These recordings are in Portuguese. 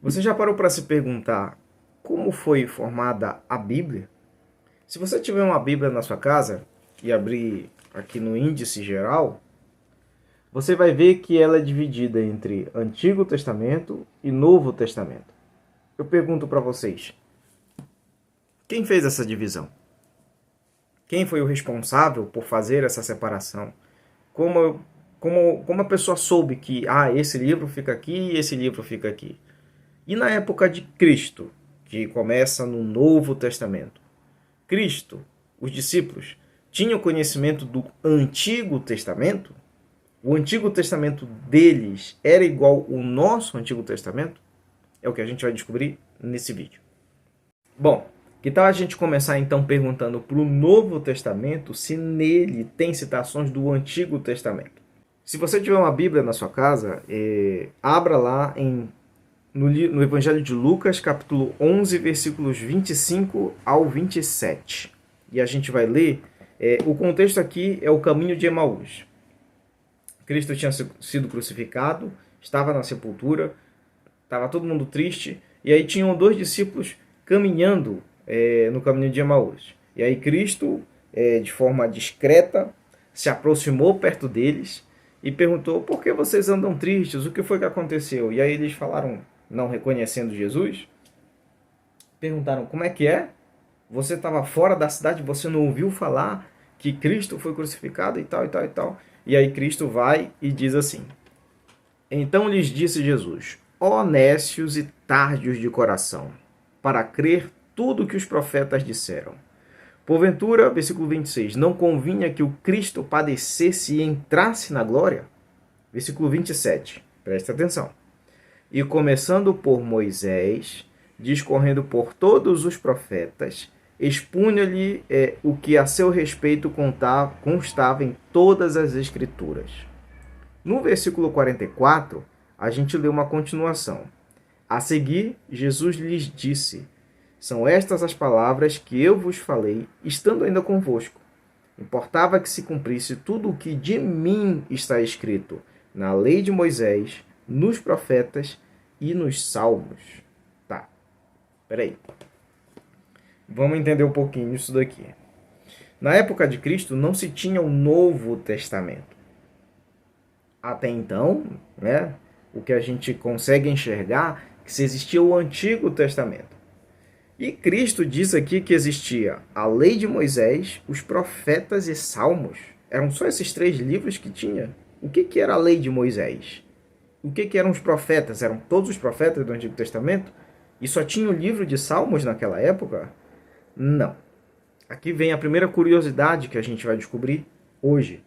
Você já parou para se perguntar como foi formada a Bíblia? Se você tiver uma Bíblia na sua casa e abrir aqui no índice geral, você vai ver que ela é dividida entre Antigo Testamento e Novo Testamento. Eu pergunto para vocês, quem fez essa divisão? Quem foi o responsável por fazer essa separação? Como a pessoa soube que esse livro fica aqui e esse livro fica aqui? E na época de Cristo, que começa no Novo Testamento, Cristo, os discípulos, tinham conhecimento do Antigo Testamento? O Antigo Testamento deles era igual ao nosso Antigo Testamento? É o que a gente vai descobrir nesse vídeo. Bom, que tal a gente começar então perguntando para o Novo Testamento se nele tem citações do Antigo Testamento? Se você tiver uma Bíblia na sua casa, abra lá no Evangelho de Lucas, capítulo 11, versículos 25 ao 27. E a gente vai ler, o contexto aqui é o caminho de Emaús. Cristo tinha sido crucificado, estava na sepultura, estava todo mundo triste, e aí tinham dois discípulos caminhando no caminho de Emaús. E aí Cristo, de forma discreta, se aproximou perto deles e perguntou: por que vocês andam tristes? O que foi que aconteceu? E aí eles falaram, não reconhecendo Jesus, perguntaram: como é que é? Você estava fora da cidade, você não ouviu falar que Cristo foi crucificado e tal, e tal, e tal. E aí Cristo vai e diz assim: então lhes disse Jesus: ó nécios e tardios de coração, para crer tudo o que os profetas disseram. Porventura, versículo 26, não convinha que o Cristo padecesse e entrasse na glória? Versículo 27, presta atenção. E começando por Moisés, discorrendo por todos os profetas, expunha-lhe o que a seu respeito constava em todas as Escrituras. No versículo 44, a gente lê uma continuação. A seguir, Jesus lhes disse: são estas as palavras que eu vos falei, estando ainda convosco. Importava que se cumprisse tudo o que de mim está escrito na lei de Moisés, nos profetas e nos salmos. Tá, peraí. Vamos entender um pouquinho isso daqui. Na época de Cristo não se tinha o Novo Testamento. Até então, né, o que a gente consegue enxergar é que se existia o Antigo Testamento. E Cristo diz aqui que existia a lei de Moisés, os profetas e salmos. Eram só esses três livros que tinha. O que era a lei de Moisés? O que eram os profetas? Eram todos os profetas do Antigo Testamento? E só tinha o livro de salmos naquela época? Não. Aqui vem a primeira curiosidade que a gente vai descobrir hoje,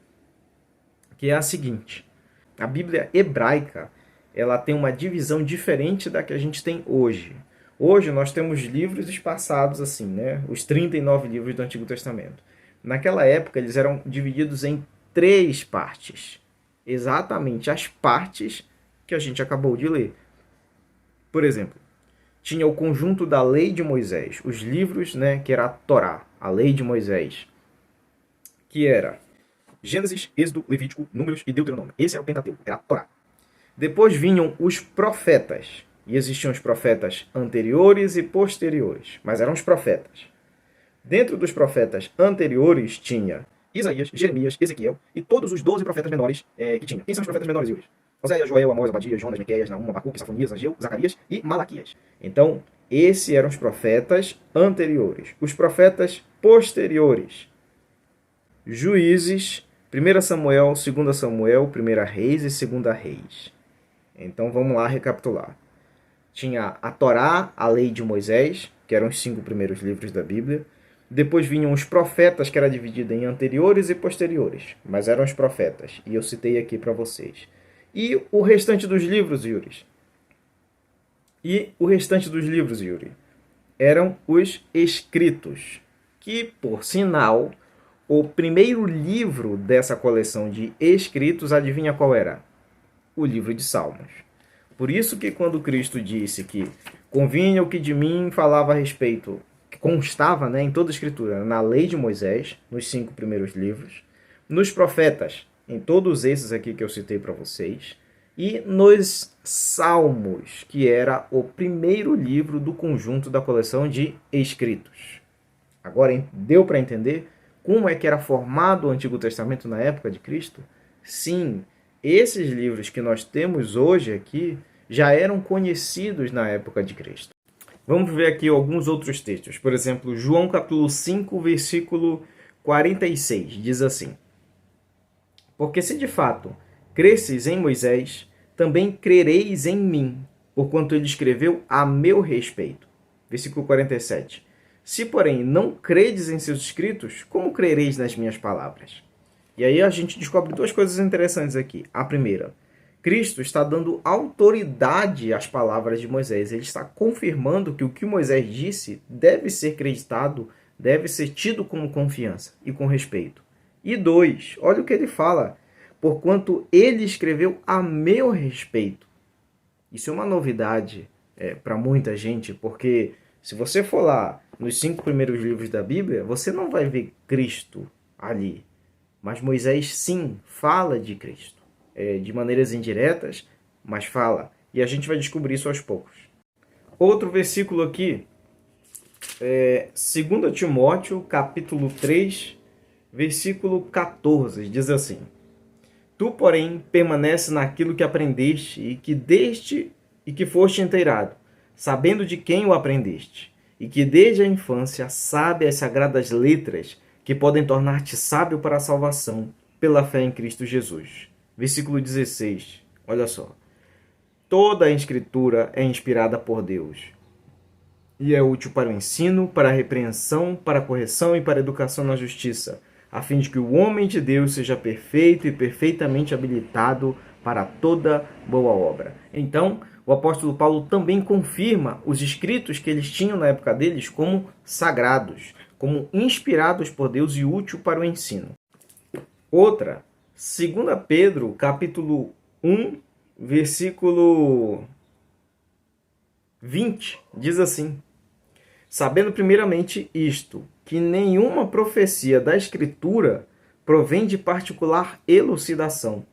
que é a seguinte: a Bíblia hebraica, ela tem uma divisão diferente da que a gente tem hoje. Hoje nós temos livros espaçados assim, né? Os 39 livros do Antigo Testamento. Naquela época eles eram divididos em três partes. Exatamente as partes que a gente acabou de ler. Por exemplo, tinha o conjunto da lei de Moisés, os livros, né, que era a Torá, a lei de Moisés, que era Gênesis, Êxodo, Levítico, Números e Deuteronômio. Esse era o Pentateuco, era a Torá. Depois vinham os profetas, e existiam os profetas anteriores e posteriores, mas eram os profetas. Dentro dos profetas anteriores tinha Isaías, Jeremias, Ezequiel e todos os 12 profetas menores que tinha. Quem são os profetas menores, Yuri? Oséias, Joel, Amós, Abadias, Jonas, Miqueias, Naum, Abacuque, Safonias, Ageu, Zacarias e Malaquias. Então, esses eram os profetas anteriores. Os profetas posteriores: Juízes, 1 Samuel, 2 Samuel, 1 Reis e 2 Reis. Então, vamos lá recapitular. Tinha a Torá, a lei de Moisés, que eram os 5 primeiros livros da Bíblia. Depois vinham os profetas, que era dividido em anteriores e posteriores, mas eram os profetas, e eu citei aqui para vocês. E o restante dos livros, Yuri? Eram os escritos, que, por sinal, o primeiro livro dessa coleção de escritos, adivinha qual era? O livro de Salmos. Por isso que quando Cristo disse que convinha o que de mim falava a respeito, que constava, né, em toda a Escritura, na lei de Moisés, nos 5 primeiros livros, nos profetas, em todos esses aqui que eu citei para vocês, e nos Salmos, que era o primeiro livro do conjunto da coleção de escritos. Agora, deu para entender como é que era formado o Antigo Testamento na época de Cristo? Sim, esses livros que nós temos hoje aqui já eram conhecidos na época de Cristo. Vamos ver aqui alguns outros textos. Por exemplo, João capítulo 5, versículo 46, diz assim: Porque se de fato cresces em Moisés, também crereis em mim, porquanto ele escreveu a meu respeito. Versículo 47. Se, porém, não credes em seus escritos, como crereis nas minhas palavras? E aí a gente descobre duas coisas interessantes aqui. A primeira, Cristo está dando autoridade às palavras de Moisés. Ele está confirmando que o que Moisés disse deve ser acreditado, deve ser tido como confiança e com respeito. E dois, olha o que ele fala: porquanto ele escreveu a meu respeito. Isso é uma novidade para muita gente, porque se você for lá nos 5 primeiros livros da Bíblia, você não vai ver Cristo ali. Mas Moisés, sim, fala de Cristo. De maneiras indiretas, mas fala. E a gente vai descobrir isso aos poucos. Outro versículo aqui, 2 Timóteo, capítulo 3, versículo 14, diz assim: Tu, porém, permanece naquilo que aprendeste e que foste inteirado, sabendo de quem o aprendeste, e que desde a infância sabe as sagradas letras que podem tornar-te sábio para a salvação pela fé em Cristo Jesus. Versículo 16, olha só. Toda a Escritura é inspirada por Deus e é útil para o ensino, para a repreensão, para a correção e para a educação na justiça, a fim de que o homem de Deus seja perfeito e perfeitamente habilitado para toda boa obra. Então, o apóstolo Paulo também confirma os escritos que eles tinham na época deles como sagrados, como inspirados por Deus e útil para o ensino. Outra, 2 Pedro, capítulo 1, versículo 20, diz assim: Sabendo primeiramente isto, que nenhuma profecia da Escritura provém de particular elucidação,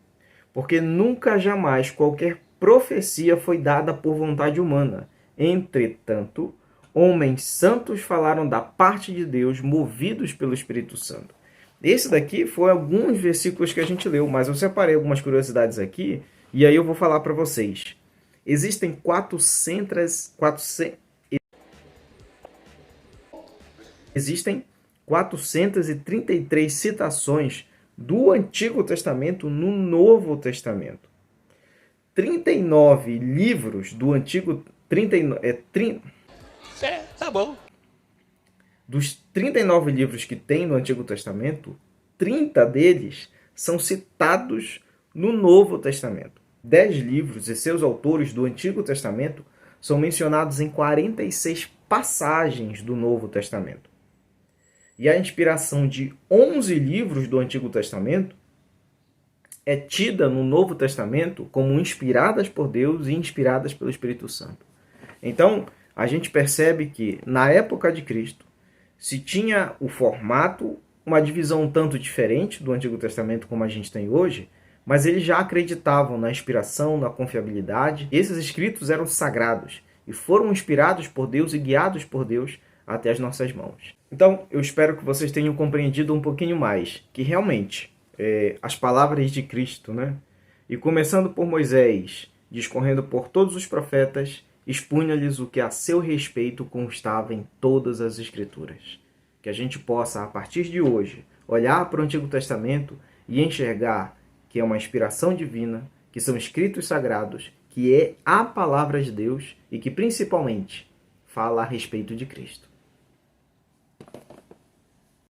porque nunca jamais qualquer profecia foi dada por vontade humana. Entretanto, homens santos falaram da parte de Deus, movidos pelo Espírito Santo. Esse daqui foi alguns versículos que a gente leu, mas eu separei algumas curiosidades aqui, e aí eu vou falar para vocês. Existem 433 citações do Antigo Testamento no Novo Testamento. 39 livros do Antigo... Tá bom. Dos 39 livros que tem no Antigo Testamento, 30 deles são citados no Novo Testamento. 10 livros e seus autores do Antigo Testamento são mencionados em 46 passagens do Novo Testamento. E a inspiração de 11 livros do Antigo Testamento é tida no Novo Testamento como inspiradas por Deus e inspiradas pelo Espírito Santo. Então, a gente percebe que, na época de Cristo, se tinha o formato, uma divisão um tanto diferente do Antigo Testamento como a gente tem hoje, mas eles já acreditavam na inspiração, na confiabilidade. Esses escritos eram sagrados e foram inspirados por Deus e guiados por Deus até as nossas mãos. Então, eu espero que vocês tenham compreendido um pouquinho mais, que realmente as palavras de Cristo, né? E começando por Moisés, discorrendo por todos os profetas, expunha-lhes o que a seu respeito constava em todas as Escrituras. Que a gente possa, a partir de hoje, olhar para o Antigo Testamento e enxergar que é uma inspiração divina, que são escritos sagrados, que é a palavra de Deus e que, principalmente, fala a respeito de Cristo.